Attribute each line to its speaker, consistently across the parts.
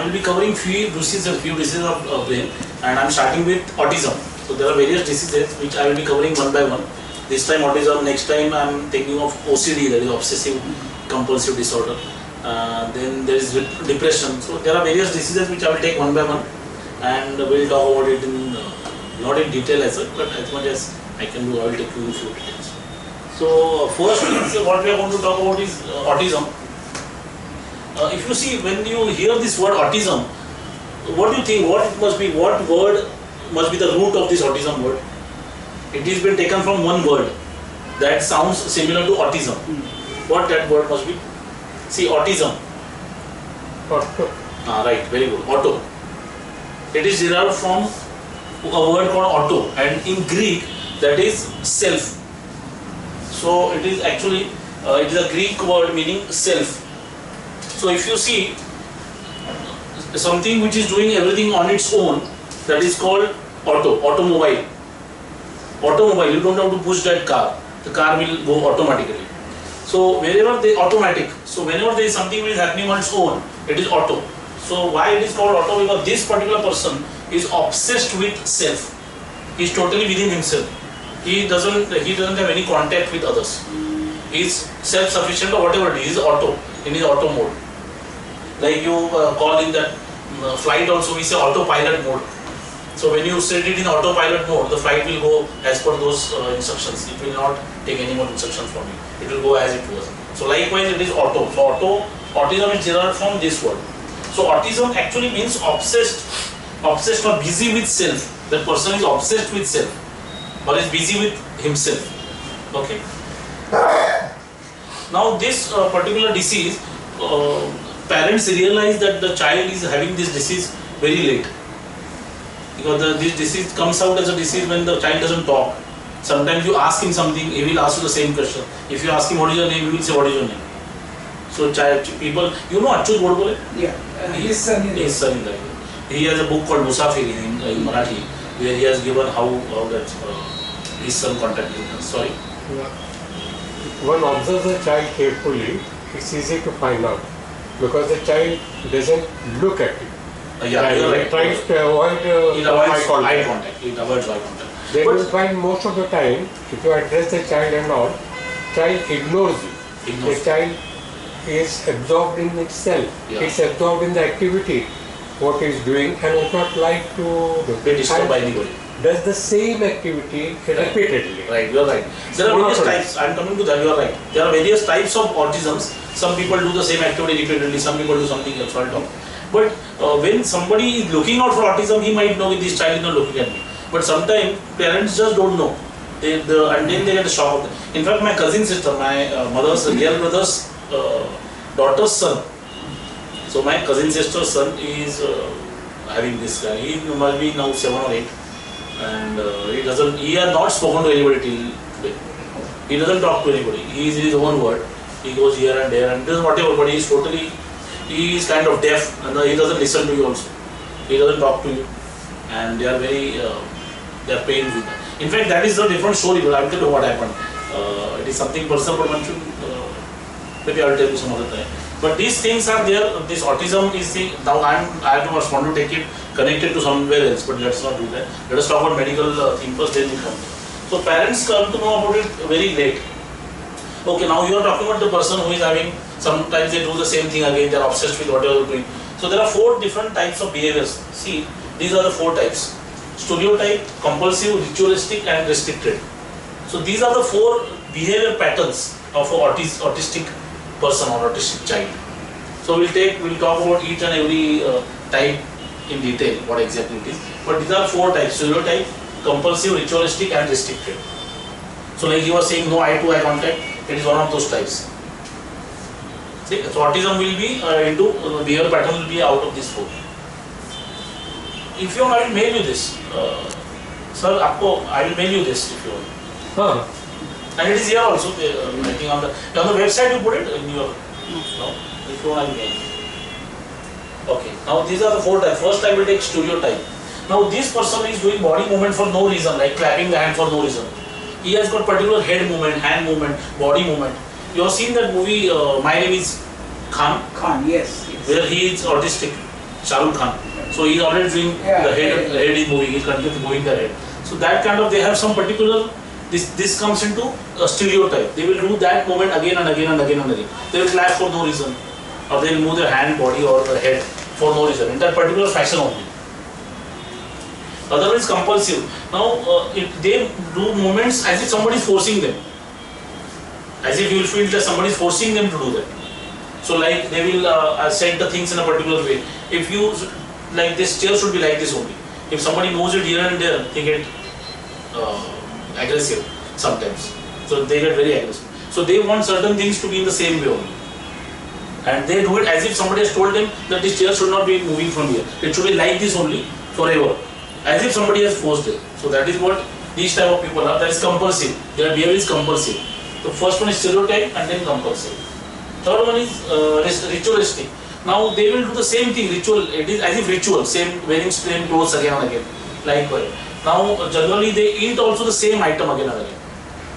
Speaker 1: will be covering few diseases of brain, and I am starting with autism. So there are various diseases which I will be covering one by one. This time autism, next time I am thinking of OCD, that is obsessive compulsive disorder. Then there is depression. So there are various diseases which I will take one by one, and we will talk about it in not in detail as such, but as much as I can do, I will take you in few details. So first is what we are going to talk about is autism. If you see, when you hear this word autism, what do you think? What it must be? What word must be the root of this autism word? It has been taken from one word that sounds similar to autism. What that word must be? See, autism.
Speaker 2: Auto.
Speaker 1: Right, very good. Auto. It is derived from a word called auto, and in Greek that is self. So it is actually it is a Greek word meaning self. So if you see something which is doing everything on its own, that is called automobile. Automobile, you don't have to push that car, the car will go automatically. So wherever they automatic, so whenever there is something which is happening on its own, it is auto. So why it is called auto? Because this particular person is obsessed with self. He is totally within himself. He doesn't have any contact with others. He is self-sufficient or whatever it is. He is auto, in his auto mode. Like you call in that flight also, we say autopilot mode. So when you set it in autopilot mode, the flight will go as per those instructions. It will not take any more instructions from you. It will go as it was. So likewise it is auto. So autism is derived from this word. So autism actually means obsessed or busy with self. That person is obsessed with self or is busy with himself. Okay. Now this particular disease, parents realize that the child is having this disease very late. Because this disease comes out as a disease when the child doesn't talk. Sometimes you ask him something, he will ask you the same question. If you ask him what is your name, he will say what is your name. So people, you know Achyut Godbole?
Speaker 3: Yeah, his son is
Speaker 1: there. He has a book called Musafir in Marathi, where he has given how that his son contacted him. Sorry.
Speaker 2: One observes the child carefully, it's easy to find out because the child doesn't look at you.
Speaker 1: Yeah,
Speaker 2: he
Speaker 1: right.
Speaker 2: tries to avoid eye contact.
Speaker 1: It avoids eye contact.
Speaker 2: Then you find most of the time, if you address the child and all, child ignores you. The child is absorbed in itself.
Speaker 1: Yeah.
Speaker 2: It's absorbed in the activity, what it's doing, and would not like to
Speaker 1: be disturbed by anybody.
Speaker 2: Does the same activity repeatedly.
Speaker 1: Right, you are right. There are various types. I am coming to that. You are right. There are various types of autisms. Some people do the same activity repeatedly. Some people do something else. But when somebody is looking out for autism, he might know this child is not looking at me. But sometimes parents just don't know. And then they get a shock. In fact, my cousin sister, my mother's real brother's daughter's son. So my cousin sister's son is having this guy. He must be now 7 or 8, and he has not spoken to anybody till today. He doesn't talk to anybody. He is in his own world. He goes here and there and does whatever. But he is kind of deaf, and he doesn't listen to you also. He doesn't talk to you, and they are pained with that. In fact, that is a different story, but I will tell you what happened. It is something personal, but maybe I will tell you some other time. But these things are there. This autism is now I want to take it connected to somewhere else, but let's not do that. Let us talk about medical thing first, then we come. So parents come to know about it very late. Okay, now you are talking about the person who is having, sometimes they do the same thing again, they are obsessed with whatever they are doing. So there are 4 different types of behaviors. See, these are the 4 types. Stereotype, compulsive, ritualistic and restricted. So these are the 4 behavior patterns of an autistic person or autistic child. So we'll talk about each and every type in detail, what exactly it is. But these are 4 types: stereotype, compulsive, ritualistic and restricted. So like you were saying, no eye-to-eye contact, it is one of those types. See, so autism will be into behavior pattern will be out of these 4. If you want, I will mail you this. Sir, I will mail you this if you want. And it is here also. I think on the website you put it in your. No, if you want, I will mail you. Okay. Now these are the 4 types. First I will take stereotype. Now this person is doing body movement for no reason, like clapping the hand for no reason. He has got particular head movement, hand movement, body movement. You have seen that movie, My Name is Khan?
Speaker 3: Khan, yes.
Speaker 1: Where he is autistic. Shah Rukh Khan. So he's already doing the head is moving, he's continuously moving the head. So that kind of, they have some particular, this comes into a stereotype. They will do that movement again and again and again and again. They will clap for no reason, or they will move their hand, body or the head for no reason, in that particular fashion only. Otherwise compulsive. Now they do movements as if somebody is forcing them. As if you will feel that somebody is forcing them to do that. So like they will set the things in a particular way. If you, like this chair should be like this only. If somebody moves it here and there, they get aggressive sometimes. So they get very aggressive. So they want certain things to be in the same way only. And they do it as if somebody has told them that this chair should not be moving from here. It should be like this only forever. As if somebody has forced it. So that is what these type of people are. That is compulsive. Their behavior is compulsive. The first one is stereotype and then compulsive. Third one is ritualistic. Now they will do the same thing, ritual. It is as if ritual, same wearing same clothes again and again. Likewise. Now generally they eat also the same item again and again.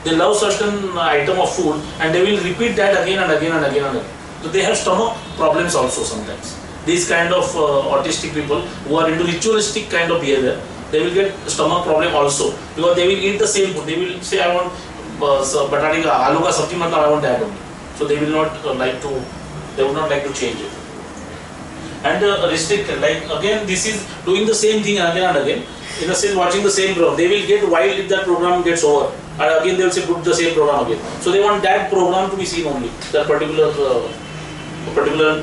Speaker 1: They love certain item of food and they will repeat that again and again and again and again. So they have stomach problems also sometimes. These kind of autistic people who are into ritualistic kind of behavior, they will get stomach problem also because they will eat the same food. They will say, I want batati ka aloo ka sabji, matlab I want that only. So they will not they would not like to change it. And restricted, like again this is doing the same thing again and again. In the sense watching the same program. They will get wild if that program gets over. And again they will say put the same program again. So they want that program to be seen only. That particular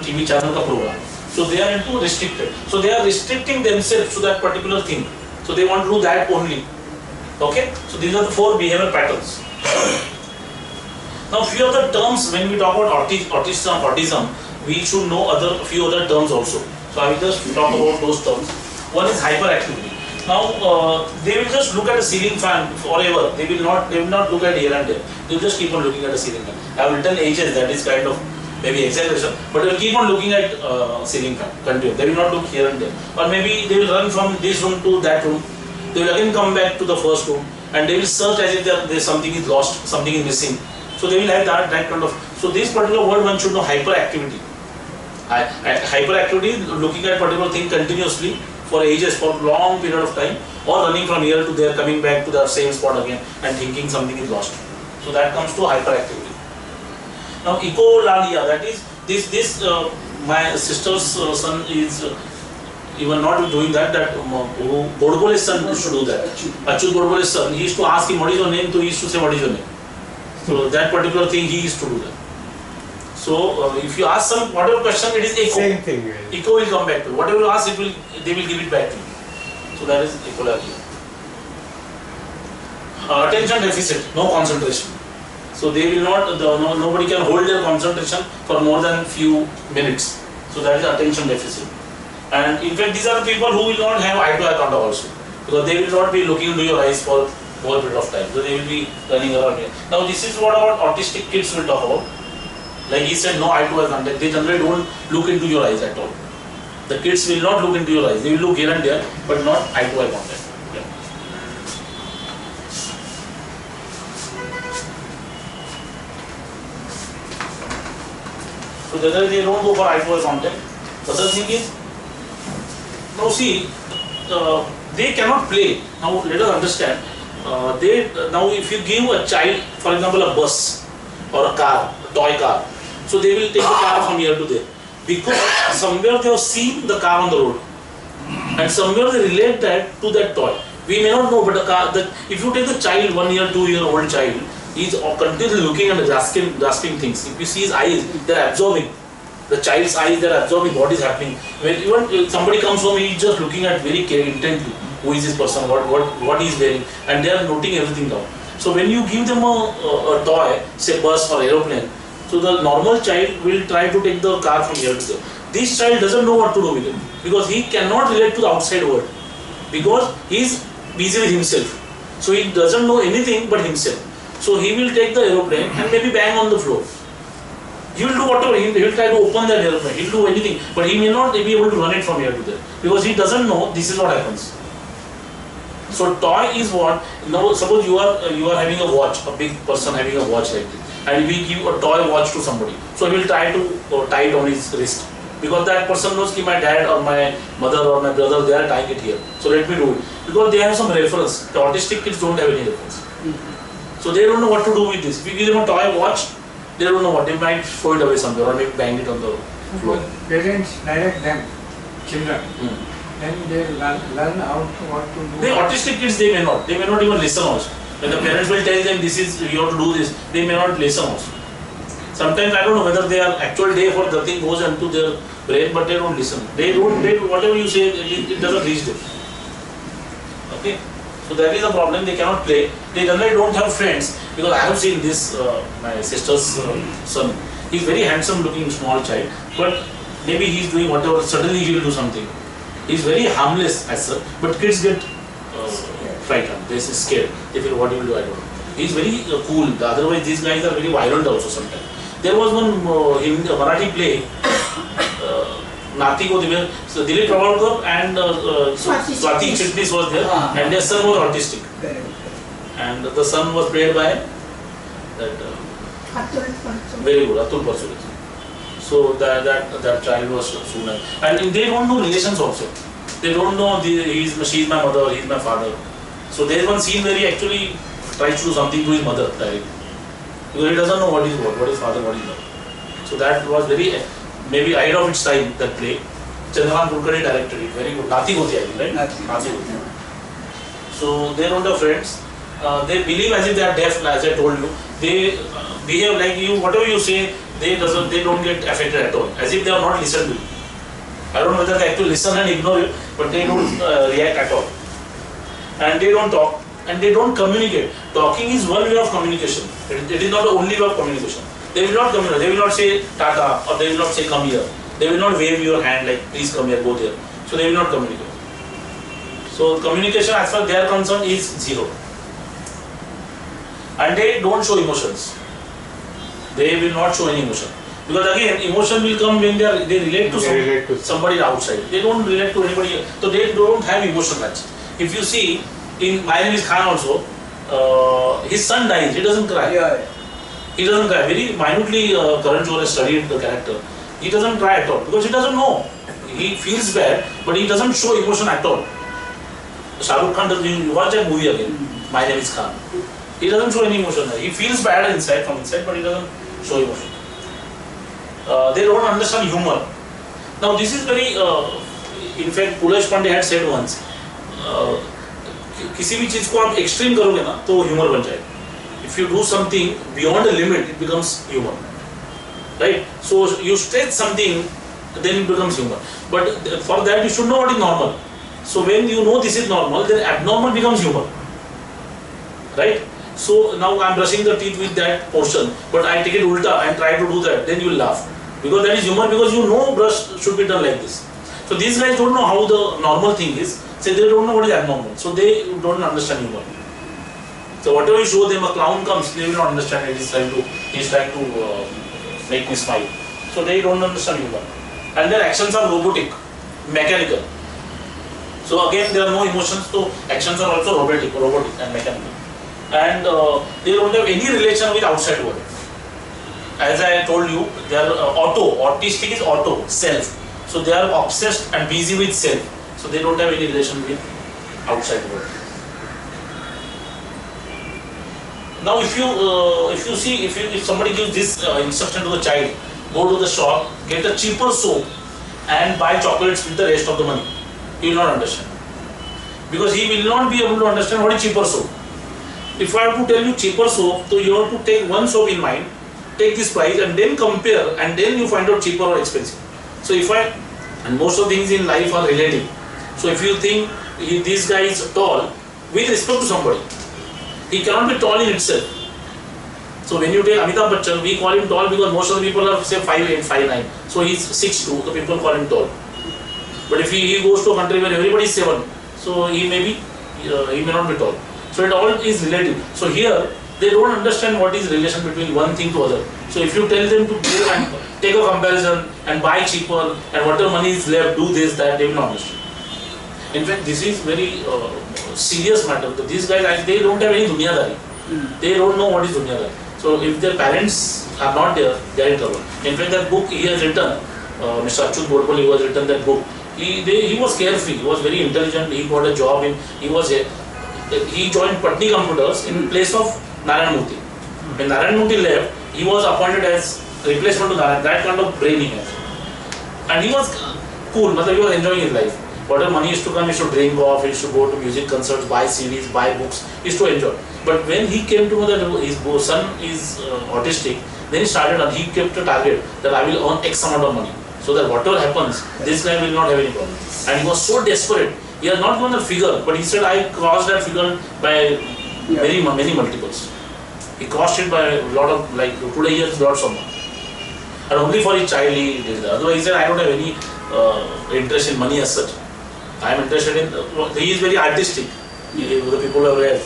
Speaker 1: TV channel ka program. So they are into restricted. So they are restricting themselves to that particular thing. So they want to do that only. Okay? So these are the 4 behavior patterns. Now few other terms when we talk about autism, we should know few other terms also. So I will just talk about those terms. One is hyperactivity. Now they will just look at a ceiling fan forever. They will not look at here and there. They will just keep on looking at a ceiling fan. I have written ages, that is kind of maybe exaggeration, but they will keep on looking at ceiling fan. Continue. They will not look here and there. Or maybe they will run from this room to that room. They will again come back to the first room and they will search as if there something is lost, something is missing. So they will have that kind of. So this particular word one should know, hyperactivity. Hyperactivity is looking at particular thing continuously for ages, for long period of time, or running from here to there, coming back to the same spot again and thinking something is lost. So that comes to hyperactivity. Now echolalia, that is this my sister's son is even not doing that. Godbole's son used to do that. Achyut Godbole's son, he used to ask him what is your name, so he used to say what is your name. So that particular thing he used to do that. So if you ask some whatever question, it is echo.
Speaker 2: Same thing.
Speaker 1: Echo will come back to you. Whatever you ask, they will give it back to you. So that is echolalia. Attention deficit, no concentration. So they will not, nobody can hold their concentration for more than few minutes. So that is attention deficit. And in fact, these are the people who will not have eye-to-eye contact also, because they will not be looking into your eyes for over a period of time. So they will be running around here. Now this is what our autistic kids will talk about. Like he said, no eye-to-eye contact. They generally don't look into your eyes at all. The kids will not look into your eyes. They will look here and there, but not eye-to-eye contact. Yeah. So generally they don't go for eye-to-eye contact. The other thing is, now see, they cannot play. Now let us understand. Now if you give a child, for example, a bus or a car, a toy car, so they will take the car from here to there, because somewhere they have seen the car on the road, and somewhere they relate that to that toy. We may not know, but if you take the child, 1 year, 2 year old child, he is continuously looking and grasping things. If you see his eyes, they are absorbing. The child's eyes, they are absorbing what is happening. When even somebody comes home, he is just looking at very intently. Who is this person? What he is wearing, and they are noting everything down. So when you give them a toy, say bus or aeroplane, so the normal child will try to take the car from here to there. This child doesn't know what to do with it, because he cannot relate to the outside world, because he is busy with himself. So he doesn't know anything but himself. So he will take the aeroplane and maybe bang on the floor. He will do whatever, he will try to open that aeroplane, he will do anything, but he may not be able to run it from here to there, because he doesn't know this is what happens. So toy is what, now suppose you are having a watch, a big person having a watch like this, and we give a toy watch to somebody. So he will try to tie it on his wrist. Because that person knows that my dad or my mother or my brother, they are tying it here. So let me do it. Because they have some reference. The autistic kids don't have any reference. So they don't know what to do with this. If you give them a toy watch, they don't know what. They might throw it away somewhere or maybe bang it on the floor.
Speaker 3: Parents direct them, children. Then they learn how to what to do.
Speaker 1: The autistic kids, they may not. They may not even listen also. When the parents will tell them this is, you have to do this, they may not listen also. Sometimes I don't know whether they are actual day for the thing goes into their brain, but they don't listen. They don't, whatever you say, it doesn't reach them. Okay? So that is a problem, they cannot play. They generally don't have friends, because I have seen this, my sister's son. He's very handsome looking small child, but maybe he's doing whatever, suddenly he will do something. He's very harmless as such, but kids get frightened, they say scared. They feel what he will do, I don't know. He's very cool, otherwise these guys are very violent also sometimes. There was one Marathi play, Nati Ko Divya, so Dilip Prabhakar and Swati Chitnis was there, and their son was autistic. And the son was played by that very good, Atul Parsurit. So that child was soon, and they don't know relations also. They don't know she's my mother, he's my father. So there is one scene where he actually tries to do something to his mother directly. Because he doesn't know what is father, what is mother. So that was very, maybe ahead of its time, that play. Chandrakant Kulkarni directed it, very good. Nati Goti, right? Nati Goti. So they don't have friends. They believe as if they are deaf, as I told you. They behave like you, whatever you say, they don't get affected at all. As if they are not listened to. I don't know whether they actually listen and ignore you, but they don't react at all. And they don't talk. And they don't communicate. Talking is one way of communication. It is not the only way of communication. They will not communicate. They will not say Tata, or they will not say come here. They will not wave your hand like please come here, go there. So they will not communicate. So communication as far as they are concerned is zero. And they don't show emotions. They will not show any emotion. Because again, emotion will come when they relate to somebody outside. They don't relate to anybody else. So they don't have emotion much. If you see, in My Name is Khan also, his son dies, he doesn't cry. He doesn't cry. Very minutely, Karan Johar has studied the character. He doesn't cry at all because he doesn't know. He feels bad, but he doesn't show emotion at all. Shah Rukh Khan, you watch that movie again, My Name is Khan. He doesn't show any emotion. He feels bad inside, from inside, but he doesn't show emotion. They don't understand humor. Now this is very, in fact, Pulash Pandey had said once, किसी भी चीज को आप extreme करोगे ना तो humour बन जाएगा. If you do something beyond a limit, it becomes humor, right? So you stretch something, then it becomes humor. But for that you should know what is normal. So when you know this is normal, then abnormal becomes humor, right? So now I am brushing the teeth with that portion, but I take it ulta and try to do that, then you will laugh. Because that is humor, because you know brush should be done like this. So these guys don't know how the normal thing is. So they don't know what is abnormal, so they don't understand humor. So whatever you show them, a clown comes, they will not understand it. He's trying to make me smile. So they don't understand humor. And their actions are robotic, mechanical. So again, there are no emotions, so actions are also robotic and mechanical. And they don't have any relation with outside world. As I told you, they are autistic is auto, self. So they are obsessed and busy with self. So they don't have any relation with outside world. Now if you see, if somebody gives this instruction to the child, go to the shop, get a cheaper soap and buy chocolates with the rest of the money, he will not understand. Because he will not be able to understand what is cheaper soap. If I have to tell you cheaper soap, so you have to take one soap in mind, take this price and then compare, and then you find out cheaper or expensive. So and most of things in life are relative. So if you think this guy is tall, with respect to somebody, he cannot be tall in itself. So when you take Amitabh Bachchan, we call him tall because most of the people are say 5'8", 5'9". So he is 6'2", the people call him tall. But if he goes to a country where everybody is 7, so he may not be tall. So it all is relative. So here, they don't understand what is relation between one thing to other. So if you tell them to go and take a comparison and buy cheaper and whatever money is left, do this, that, they will not understand. In fact, this is very serious matter. These guys, they don't have any dunyadari. They don't know what is dunyadari. So if their parents are not there, they are in trouble. In fact, that book he has written, Mr. Achyut Bodpal, who has written that book. He was carefree. He was very intelligent. He got a job in. He joined Patni Computers in place of Narayan Murthy. When Narayan Murthy left, he was appointed as replacement to Narayan. That kind of brain he has. And he was cool. He was enjoying his life. Whatever money used to come, he used to drink off, he used to go to music concerts, buy CDs, buy books, he used to enjoy. But when he came to know that his son is autistic, then he kept a target that I will earn X amount of money. So that whatever happens, this guy will not have any problem. And he was so desperate. He has not given a figure, but he said, I crossed that figure by many multiples. He crossed it by a lot of, like today he has lots of money. And only for his child he did that. Otherwise he said, I don't have any interest in money as such. I am interested in, he is very artistic, the people have read.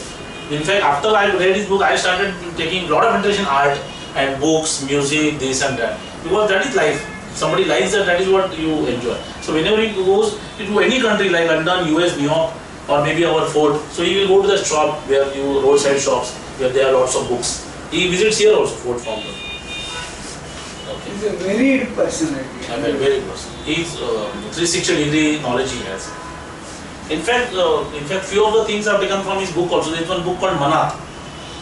Speaker 1: In fact, after I read his book, I started taking a lot of interest in art and books, music, this and that. Because that is life. Somebody likes that, that is what you enjoy. So whenever he goes to any country like London, US, New York, or maybe our Ford, so he will go to the shop where roadside shops, where there are lots of books. He visits here also, Ford founder. Okay.
Speaker 4: He's a varied personality.
Speaker 1: I'm a very person. He's 360-degree knowledge he has. In fact, few of the things I've taken from his book also. There's one book called Mana.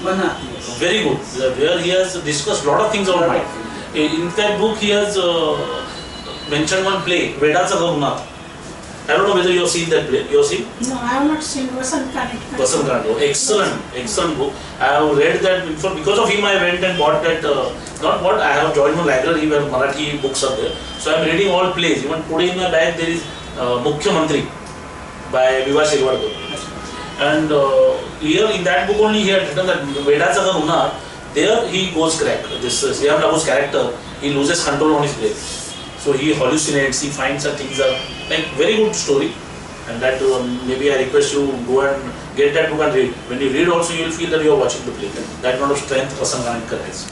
Speaker 4: Mana, yes.
Speaker 1: Very good. Where he has discussed a lot of things on mind. In that book, he has mentioned one play, Vedacha Raghunath. I don't know whether you have seen that play. You have seen?
Speaker 5: No, I have not seen Vasant Kanit.
Speaker 1: Vasant Kanit. Excellent book. I have read that. Because of him, I went and bought that. Not bought. I have joined one library where Marathi books are there. So I am reading all plays. Even today in my bag there is Mukhyamantri by Viva Shirvardhan. And here in that book only he had written that Vedacha Raghunath. There he goes crack. This Sriyam Raghu's character, he loses control on his brain. So he hallucinates, he finds that things are like very good story. And that maybe I request you go and get that book and read. When you read also you will feel that you are watching the play. That kind of strength Vasant Kanit has.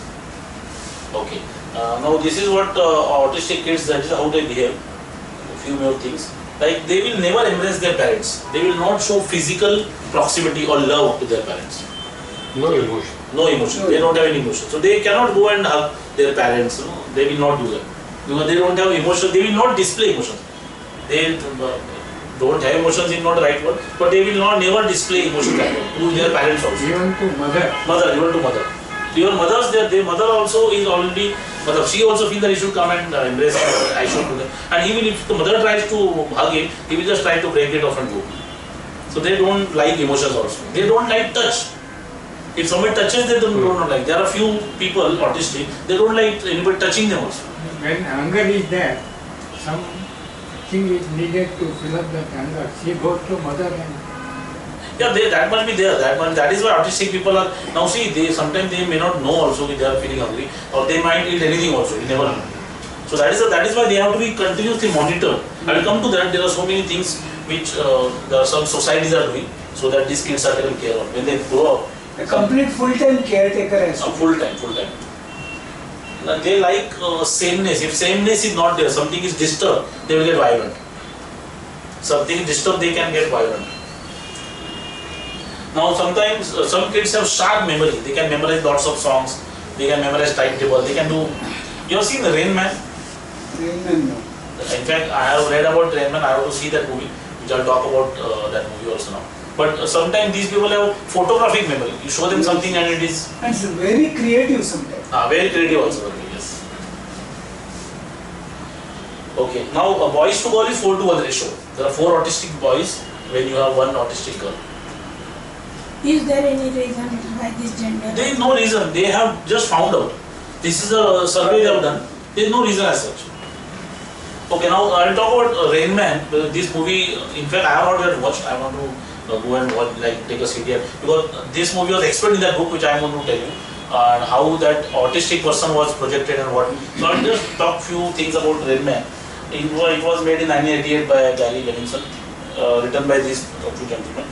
Speaker 1: Okay. Now this is what autistic kids, that is how they behave. A few more things. Like they will never embrace their parents. They will not show physical proximity or love to their parents.
Speaker 2: No emotion.
Speaker 1: No emotion. They don't have any emotion. So they cannot go and hug their parents. They will not do that. Because they don't have emotion. They will not display emotions. They don't have emotions is not the right word. But they will not never display emotions to their parents also.
Speaker 3: Even to mother.
Speaker 1: Even to mother. Your mothers, their mother also is already, she also feels that he should come and embrace her, I should do that. And even if the mother tries to hug him, he will just try to break it off and go. So they don't like emotions also. They don't like touch. If somebody touches them, they don't like. There are few people, autistic, they don't like anybody touching them also.
Speaker 3: When anger is there, something is needed to fill up that anger. She goes to mother and
Speaker 1: yeah, that must be there. That is why autistic people are now. See, sometimes they may not know also if they are feeling hungry, or they might eat anything also. You never know. So that is why they have to be continuously monitored. I will come to that. There are so many things which some societies are doing so that these kids are taken care of when they grow up.
Speaker 4: A complete full-time caretaker as well.
Speaker 1: Full time. They like sameness. If sameness is not there, something is disturbed, they will get violent. Something is disturbed, they can get violent. Now sometimes some kids have sharp memory. They can memorize lots of songs. They can memorize timetable. They can do. You have seen the Rain Man?
Speaker 4: Rain Man, no.
Speaker 1: In fact, I have read about Rain Man. I have to see that movie, which I'll talk about that movie also now. But sometimes these people have photographic memory. You show them something and it is.
Speaker 4: And it's very creative sometimes.
Speaker 1: Very creative also. Yes. Okay. Now boys to girl is 4:1 ratio. There are 4 autistic boys when you have 1 autistic girl.
Speaker 5: Is there any reason why this gender?
Speaker 1: There is no reason. They have just found out. This is a survey they have done. There is no reason as such. Okay, now I will talk about Rain Man. This movie, in fact, I have not yet watched. I want to go and watch, like take a CD because this movie was explained in that book, which I am going to tell you, and how that autistic person was projected and what. So I will just talk few things about Rain Man. It was made in 1988 by Gary Levinson, written by these 2 gentlemen.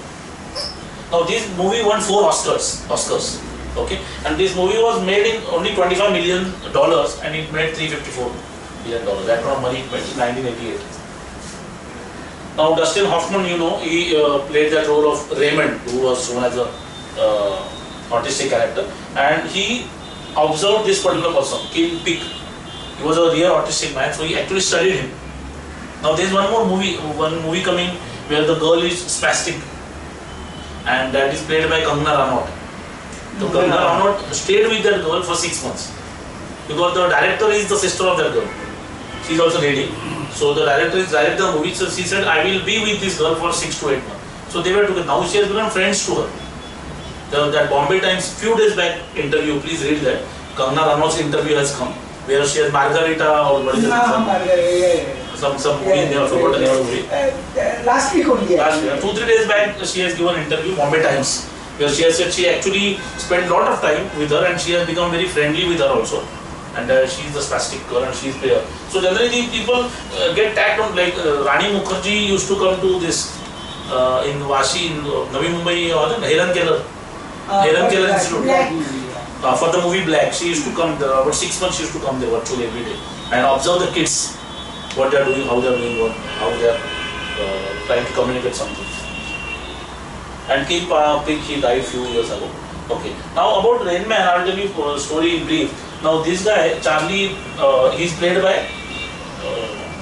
Speaker 1: Now this movie won 4 Oscars, okay, and this movie was made in only $25 million and it made $354 million. That kind of money it made in 1988. Now Dustin Hoffman, you know, he played that role of Raymond, who was shown as a autistic character, and he observed this particular person, kill pig. He was a real autistic man, so he actually studied him. Now there is one movie coming where the girl is spastic, and that is played by Kangana Ranaut. So Kangana Ranaut stayed with that girl for 6 months because the director is the sister of that girl. She is also lady. So the director is directed the movie. So she said, "I will be with this girl for 6 to 8 months." So they were together. Now she has become friends to her. That Bombay Times few days back interview, please read that. Kangana Ranaut's interview has come where she has Margarita or what is it? Some movie they have forgotten the movie.
Speaker 4: Last week only.
Speaker 1: Last week, 2-3 days back, she has given an interview, Bombay Times, where she has said she actually spent a lot of time with her and she has become very friendly with her also. And she is the spastic girl and she is there. So generally the people get tagged on, like Rani Mukherjee used to come to this in Vashi in Navi Mumbai, Heran Keller. Heran Keller Institute. For the movie Black, she used to come there, about 6 months she used to come there virtually every day and observe the kids, what they are doing, how they are doing, how they are trying to communicate something. And Kim Pik, he died few years ago. Okay. Now about Rain Man, I will tell you a story in brief. Now this guy, Charlie, he is played by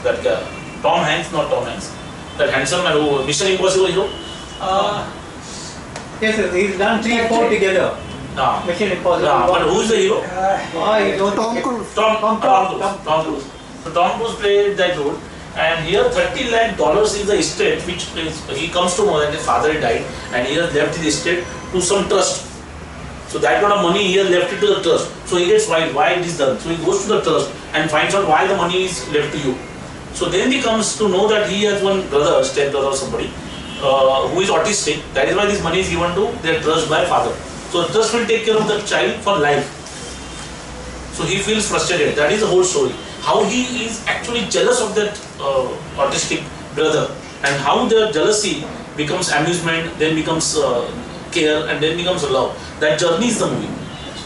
Speaker 1: that guy, Tom Hanks, not Tom Hanks, that handsome man who Mission Impossible hero.
Speaker 6: Yes, sir, he's done 3-4 together. Mission Impossible.
Speaker 1: But who is the hero?
Speaker 6: Tom Cruise.
Speaker 1: Tom Cruise. So Tom Cruise played that role, and here $30 lakh is the estate which he comes to know that his father had died, and he has left his estate to some trust. So that lot of money he has left it to the trust. So he gets why it is done. So he goes to the trust and finds out why the money is left to you. So then he comes to know that he has one brother, step brother or somebody, who is autistic. That is why this money is given to their trust by father. So the trust will take care of the child for life. So he feels frustrated. That is the whole story. How he is actually jealous of that autistic brother, and how their jealousy becomes amusement, then becomes care, and then becomes love. That journey is the movie.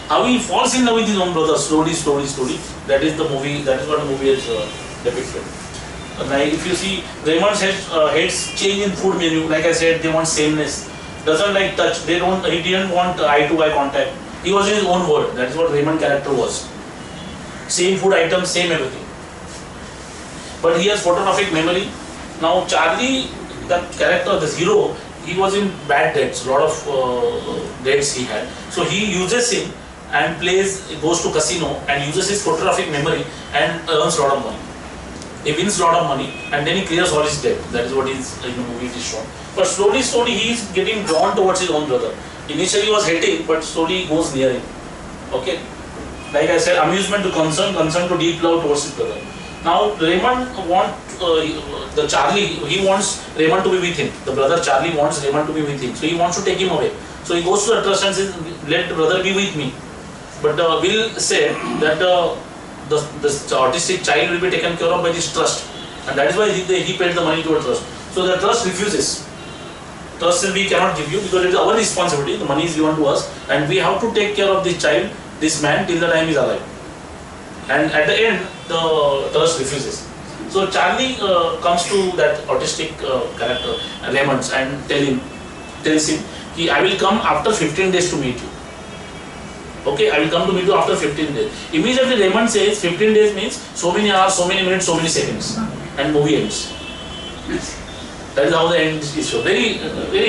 Speaker 1: How he falls in love with his own brother slowly. That is the movie. That is what the movie is depicted. Like if you see, Raymond hates change in food menu. Like I said, they want sameness. Doesn't like touch. He didn't want eye-to-eye contact. He was in his own world. That is what Raymond character was. Same food items, same everything. But he has photographic memory. Now Charlie, that character, this hero, he was in bad debts. A lot of debts he had. So he uses him and goes to casino and uses his photographic memory and earns a lot of money. He wins a lot of money and then he clears all his debt. That is what is in the movie it is shown. But slowly he is getting drawn towards his own brother. Initially he was hating, but slowly he goes near him. Okay. Like I said, amusement to concern to deep love towards his brother. Now Raymond Charlie, he wants Raymond to be with him. The brother Charlie wants Raymond to be with him. So he wants to take him away. So he goes to the trust and says, "Let the brother be with me." But Will said that the autistic child will be taken care of by this trust. And that is why he paid the money to a trust. So the trust refuses. Trust says, "We cannot give you because it is our responsibility. The money is given to us and we have to take care of this child, this man, till the time he is alive." And at the end, the trust refuses. So Charlie comes to that autistic character, Raymond, and tells him, "I will come after 15 days to meet you. Okay, I will come to meet you after 15 days. Immediately Raymond says 15 days means so many hours, so many minutes, so many seconds. And movie ends. That is how the end is shown. Very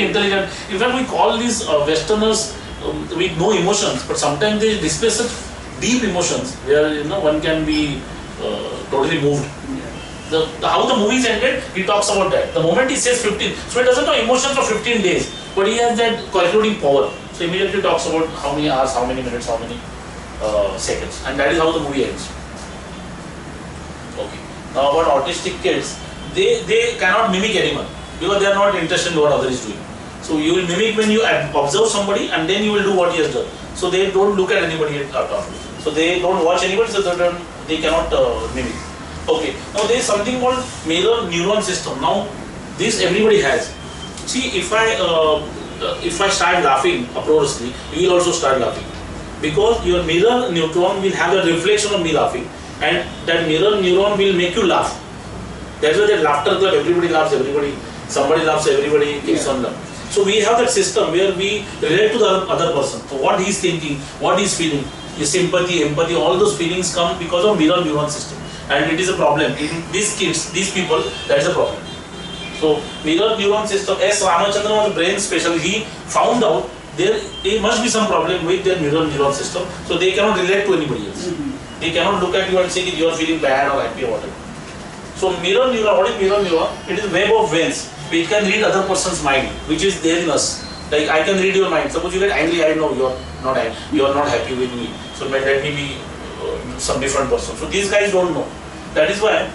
Speaker 1: intelligent. In fact, we call these Westerners with no emotions, but sometimes they display such deep emotions where one can be totally moved. How the movie is ended, he talks about that. The moment he says 15, so he doesn't have emotions for 15 days, but he has that calculating power. So immediately talks about how many hours, how many minutes, how many seconds, and that is how the movie ends. Okay. Now about autistic kids, they cannot mimic anyone because they are not interested in what other is doing. So you will mimic when you observe somebody and then you will do what he has done. So they don't look at anybody at all. So they don't watch anybody, so they cannot mimic. Okay. Now there is something called mirror neuron system. Now this everybody has. See, if I start laughing uproariously, you will also start laughing because your mirror neuron will have a reflection of me laughing, and that mirror neuron will make you laugh. That's why that laughter club, everybody laughs, somebody laughs, everybody keeps on laughing. So we have that system where we relate to the other person. So what he is thinking, what he is feeling. your sympathy, empathy, all those feelings come because of mirror neuron system, and it is a problem in these kids, these people. That is a problem. So mirror neuron system. S. Ramachandran was a brain specialist. He found out there must be some problem with their mirror neuron system, so they cannot relate to anybody else. They cannot look at you and say that you are feeling bad or happy or whatever. So mirror neuron, what is mirror neuron? It is a web of veins which can read other person's mind, which is there in us. Like I can read your mind. Suppose you get angry, I know you are not happy with me. So let me be some different person. So these guys don't know. That is why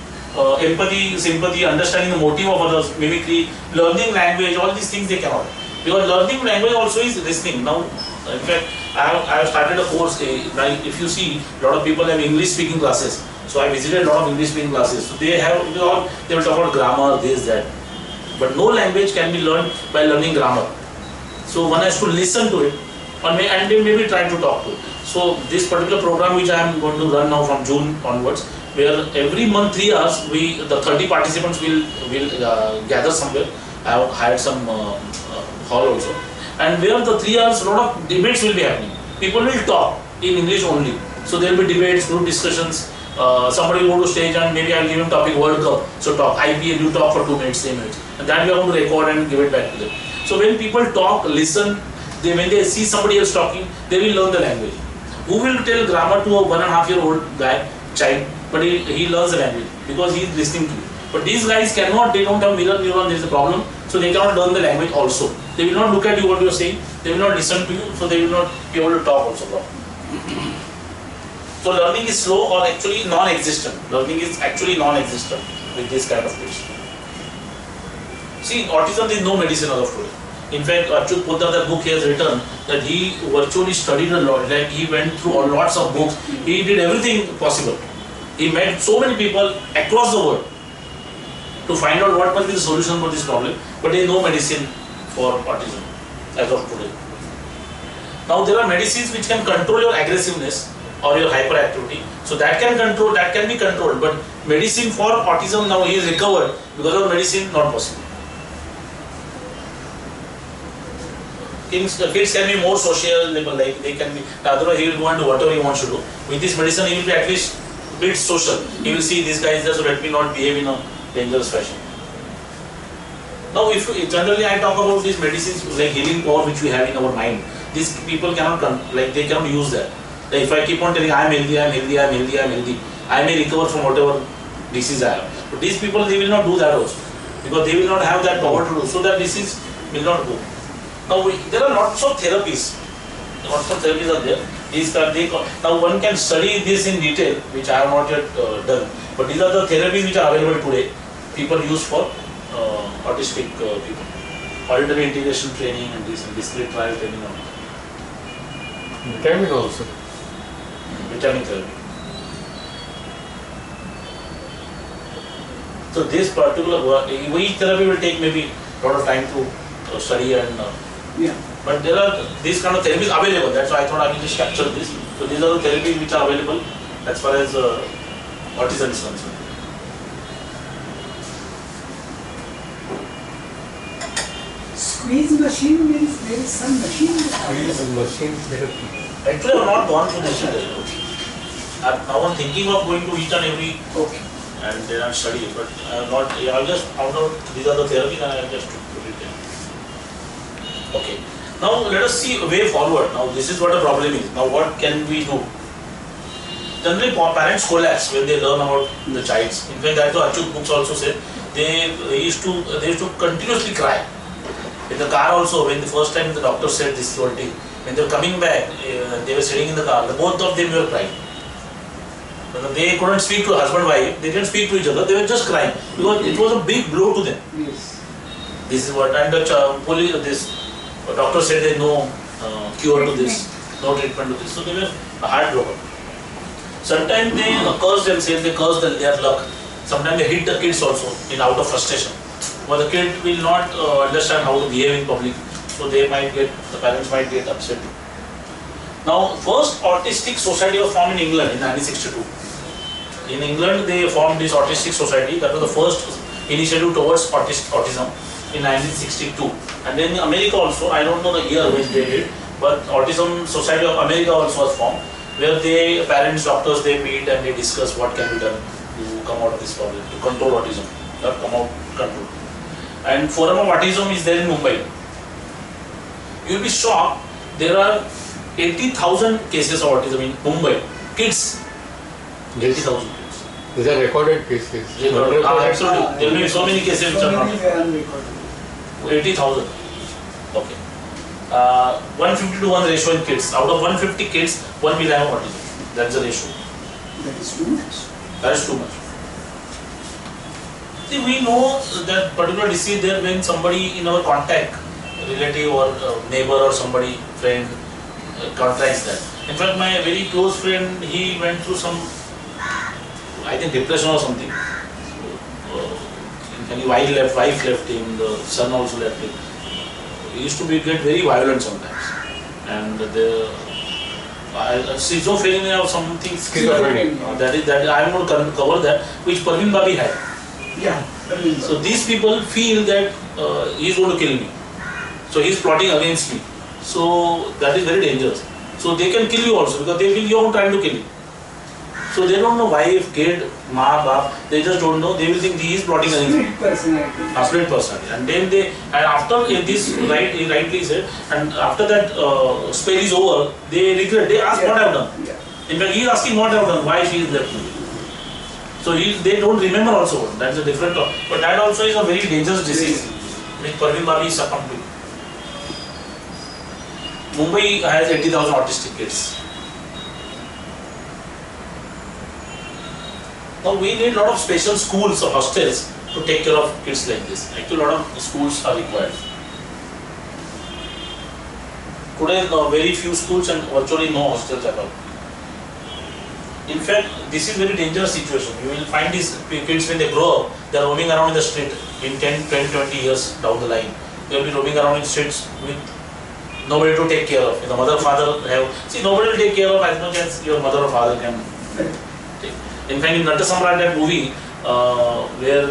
Speaker 1: empathy, sympathy, understanding the motive of others, mimicry, learning language, all these things they cannot. Because learning language also is listening. Now, in fact, I have started a course. Like if you see, a lot of people have English speaking classes. So I visited a lot of English speaking classes. So they will talk about grammar, this, that. But no language can be learned by learning grammar. So one has to listen to it and then maybe try to talk to it. So this particular program which I am going to run now from June onwards, where every month 3 hours the 30 participants will gather somewhere. I have hired some hall also, and where the 3 hours a lot of debates will be happening. People will talk in English only. So there will be debates, group discussions. Somebody will go to stage and maybe I will give him topic World Cup. So talk IPL, you talk for 2 minutes, 3 minutes, and then we are going to record and give it back to them. So when people talk, listen, when they see somebody else talking, they will learn the language. Who will tell grammar to a 1.5-year-old child, but he learns the language because he is listening to you. But these guys cannot, they don't have mirror neuron, there is a problem, so they cannot learn the language also. They will not look at you what you are saying, they will not listen to you, so they will not be able to talk also properly. So learning is slow or actually non-existent. Learning is actually non-existent with this kind of patient. See, autism is no medicine as of today. In fact, Achyut Poddar, the book he has written, that he virtually studied a lot, like he went through lots of books, he did everything possible. He met so many people across the world to find out what must be the solution for this problem, but there is no medicine for autism as of today. Now there are medicines which can control your aggressiveness or your hyperactivity, so that can be controlled, but medicine for autism, now he is recovered, because of medicine not possible. Kids can be more social, like they can be, otherwise he will go and do whatever he wants to do. With this medicine he will be at least a bit social. He will see this guy is there, so let me not behave in a dangerous fashion. Now generally I talk about these medicines like healing power which we have in our mind. These people cannot, they cannot use that. Like if I keep on telling I am healthy, I am healthy, I am healthy, I am healthy, I may recover from whatever disease I have. But these people, they will not do that also, because they will not have that power to do, so that disease will not go. Now there are lots of therapies. Lots of therapies are there. Now one can study this in detail, which I have not yet done. But these are the therapies which are available today. People use for autistic people. Auditory integration training and this and discrete trial training.
Speaker 2: Vitamin also.
Speaker 1: Vitamin therapy. So this particular each therapy will take maybe a lot of time to study and. But there are these kind of therapies available. That's why I thought I will just capture this. So these are the therapies which are available as far as autism is concerned.
Speaker 4: Squeeze machine means there is some machine.
Speaker 2: Squeeze machine therapy.
Speaker 1: Actually, I have not gone through this therapy. Now I'm thinking of going to each and every and then I'll study it. But I have not. I'll just found out these are the therapies and I'll just put it in. Okay. Now let us see a way forward. Now this is what the problem is. Now what can we do? Generally parents collapse when they learn about the child's. In fact, that's what Achyut books also said. They used to continuously cry. In the car also, when the first time the doctor said this whole thing, when they were coming back, they were sitting in the car, both of them were crying. They couldn't speak to husband and wife, they didn't speak to each other, they were just crying because it was a big blow to them.
Speaker 4: Yes.
Speaker 1: This is what, and the doctor said there is no cure to this, no treatment to this, so they were heartbroken. Sometimes they curse themselves, they curse their luck. Sometimes they hit the kids also out of frustration. But the kid will not understand how to behave in public, so the parents might get upset. Now, first autistic society was formed in England in 1962. In England, they formed this autistic society. That was the first initiative towards autism in 1962. And then in America also, I don't know the year when they did, but Autism Society of America also was formed. where they, parents, doctors, they meet and they discuss what can be done to come out of this problem, to control autism, or come out control. And Forum of Autism is there in Mumbai. You will be shocked, there are 80,000 cases of autism in Mumbai. Kids, 80,000 kids.
Speaker 2: These are recorded cases.
Speaker 1: Absolutely. There may be so many cases which are not. 80,000. Okay. 150 to 1 ratio in kids. Out of 150 kids, 1 will have autism. That's the ratio.
Speaker 4: That is too much.
Speaker 1: That is too much. See, we know that particular disease there when somebody in our contact, relative or neighbor or somebody, friend, contracts that. In fact, my very close friend, he went through some, I think, depression or something. His wife left him, the son also left him. He used to get very violent sometimes. And schizophrenia or something.
Speaker 2: Schizophrenia.
Speaker 1: That I am going to cover that, which Parveen Babi had.
Speaker 4: Yeah.
Speaker 1: So these people feel that he is going to kill me. So he is plotting against me. So that is very dangerous. So they can kill you also because they feel you are trying to kill you. So they don't know wife, kid, ma, bap, they just don't know. They will think he is plotting against me.
Speaker 4: Split personality.
Speaker 1: A split personality. And then after this, he rightly said, and after that spell is over, they regret, they ask what I have done.
Speaker 4: Yeah.
Speaker 1: In fact, he is asking what I have done, why she is left me. So they don't remember also. That's a different talk. But that also is a very dangerous disease which Parveen Babi succumbed to. Mumbai has 80,000 autistic kids. Now we need a lot of special schools or hostels to take care of kids like this. Actually, a lot of schools are required. Today, very few schools and virtually no hostels at all. In fact, this is very dangerous situation. You will find these kids when they grow up, they are roaming around in the street in 10, 20, 20 years down the line. They will be roaming around in streets with nobody to take care of. The mother, father have, see, nobody will take care of as much as your mother or father can take. In fact, in Nata Samrat, that movie, where,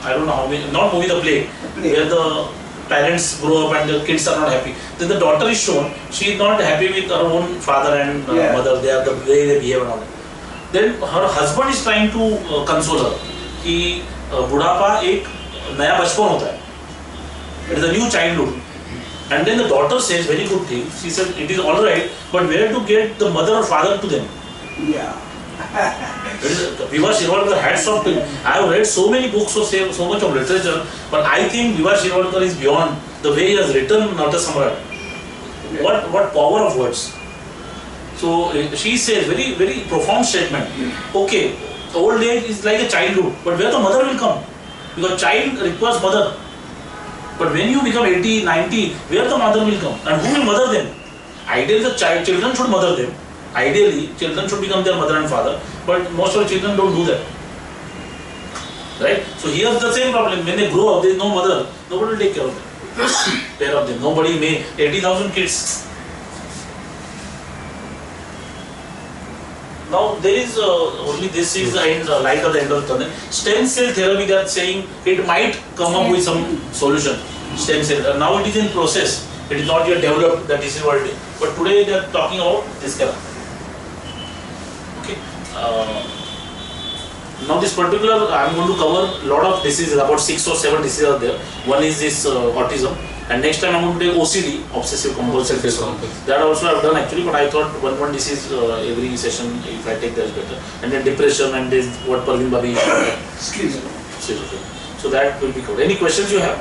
Speaker 1: I don't know how many, not movie, the play, where the parents grow up and the kids are not happy. Then the daughter is shown, she is not happy with her own father and mother, they are the way they behave and all that. Then her husband is trying to console her. कि बुढ़ापा एक नया बचपन होता है. It is a new childhood. And then the daughter says very good thing. She said it is all right, but where to get the mother or father to them?
Speaker 4: Yeah.
Speaker 1: Viva Shirvalkar, hats off to him. I have read so many books or so much of literature, but I think Viva Shirvalkar is beyond the way he has written Nata Samrat. What power of words. So she says very, very profound statement. Okay, old age is like a childhood, but where the mother will come? Because child requires mother. But when you become 80, 90, where the mother will come? And who will mother them? Ideally, the children should mother them. Ideally, children should become their mother and father, but most of the children don't do that. Right? So here's the same problem. When they grow up, there is no mother. Nobody will take care of them. Nobody may. 80,000 kids. Now there is only this is the end, light at the end of the tunnel. Stem cell therapy, they are saying it might come up with some solution. Stem cell. Now it is in process. It is not yet developed. That is what it is. But today they are talking about this kind. Okay. Now this particular, I am going to cover a lot of diseases. About 6 or 7 diseases are there. One is this autism. And next time I am going to take OCD, obsessive compulsive disorder. That also I have done actually, but I thought one disease every session, if I take that is better. And then depression and this what Parveen Babi is. So that will be covered. Any questions you have?